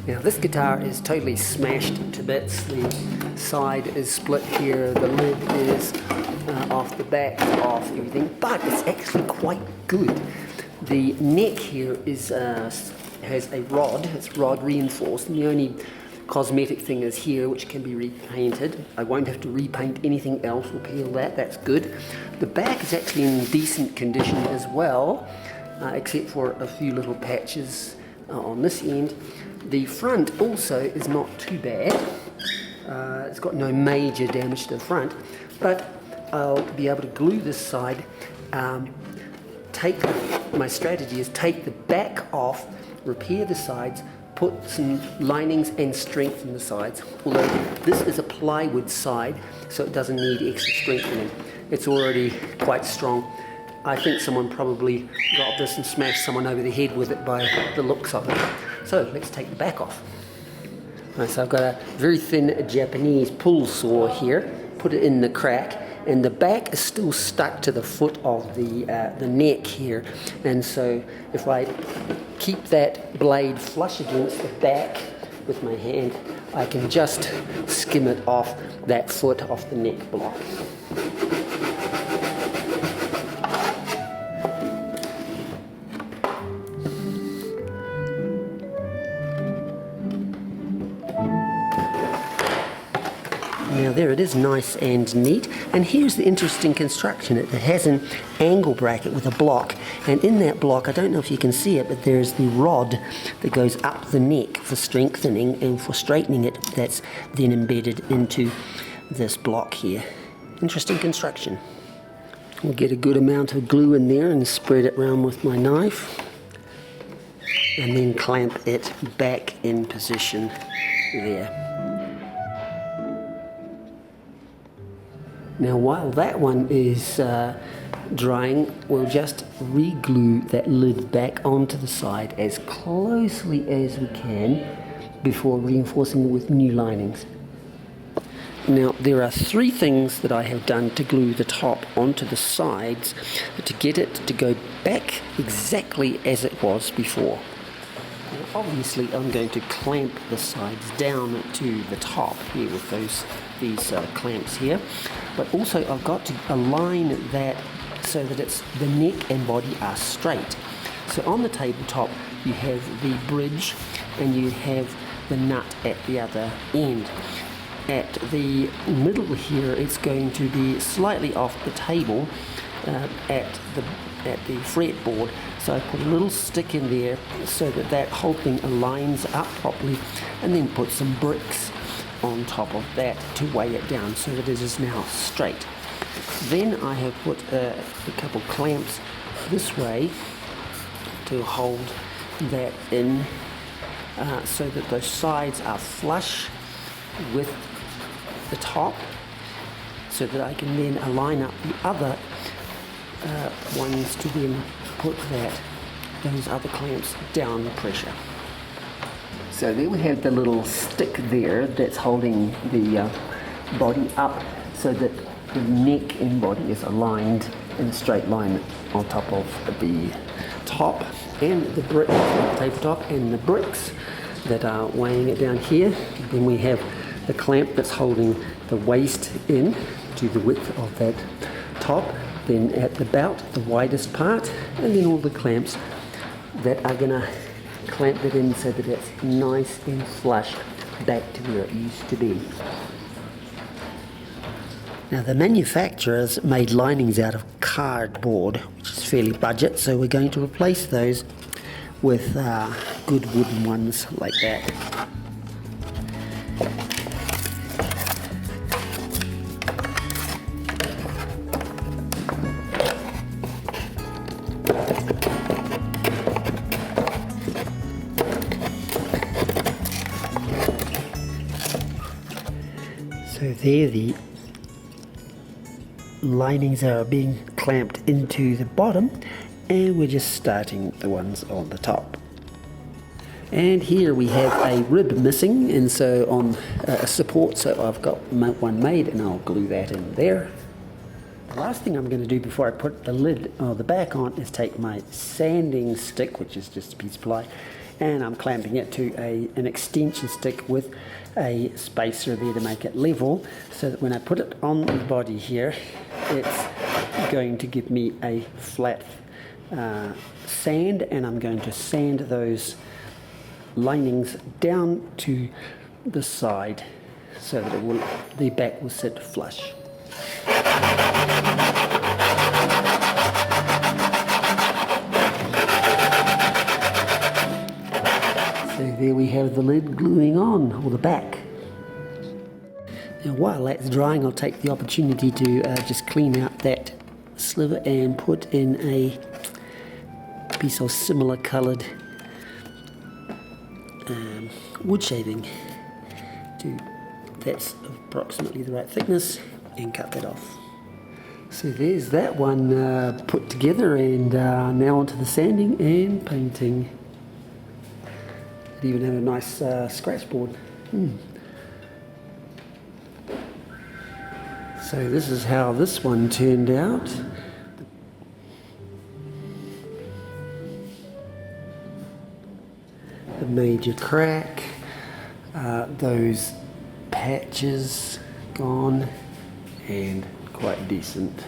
Now this guitar is totally smashed to bits. The side is split here, the lid is off, the back is off, everything, but it's actually quite good. The neck here is has a rod, it's rod reinforced, and the only cosmetic thing is here, which can be repainted. I won't have to repaint anything else or peel that, that's good. The back is actually in decent condition as well, except for a few little patches on this end. The front also is not too bad. It's got no major damage to the front, but I'll be able to glue this side. My strategy is take the back off, repair the sides, put some linings and strengthen the sides. Although this is a plywood side, so it doesn't need extra strengthening. It's already quite strong. I think someone probably got this and smashed someone over the head with it by the looks of it. So let's take the back off. Right, so I've got a very thin Japanese pull saw here, put it in the crack, and the back is still stuck to the foot of the neck here. And so if I keep that blade flush against the back with my hand, I can just skim it off that foot off the neck block. Now there it is, nice and neat. And here's the interesting construction. It has an angle bracket with a block, and in that block, I don't know if you can see it, but there's the rod that goes up the neck for strengthening and for straightening it. That's then embedded into this block here. Interesting construction. I'll get a good amount of glue in there and spread it around with my knife, and then clamp it back in position there. Now while that one is drying, we'll just re-glue that lid back onto the side as closely as we can before reinforcing it with new linings. Now there are three things that I have done to glue the top onto the sides to get it to go back exactly as it was before. Now, obviously I'm going to clamp the sides down to the top here with these clamps here, but also I've got to align that so that the neck and body are straight. So on the tabletop you have the bridge and you have the nut at the other end. At the middle here it's going to be slightly off the table at the fretboard, so I put a little stick in there so that whole thing aligns up properly, and then put some bricks on top of that to weigh it down so that it is now straight. Then I have put a couple clamps this way to hold that in so that those sides are flush with the top, so that I can then align up the other ones to then put those other clamps down pressure. So there we have the little stick there that's holding the body up so that the neck and body is aligned in a straight line on top of the top and the brick, tabletop, and the bricks that are weighing it down here. Then we have the clamp that's holding the waist in to the width of that top, then at about the widest part, and then all the clamps that are going to clamp it in so that it's nice and flush back to where it used to be. Now the manufacturers made linings out of cardboard, which is fairly budget, so we're going to replace those with good wooden ones like that. So there the linings are being clamped into the bottom, and we're just starting the ones on the top. And here we have a rib missing, and so on a support, so I've got one made and I'll glue that in there. The last thing I'm going to do before I put the lid or the back on is take my sanding stick, which is just a piece of ply, and I'm clamping it to an extension stick with a spacer there to make it level, so that when I put it on the body here, it's going to give me a flat sand, and I'm going to sand those linings down to the side so that the back will sit flush. So there we have the lid gluing on, or the back. Now while that's drying, I'll take the opportunity to just clean out that sliver and put in a piece of similar coloured wood shaving. That's approximately the right thickness, and cut that off. So there's that one put together, and now onto the sanding and painting. It even had a nice scratch board. So this is how this one turned out. The major crack, those patches gone, and quite decent.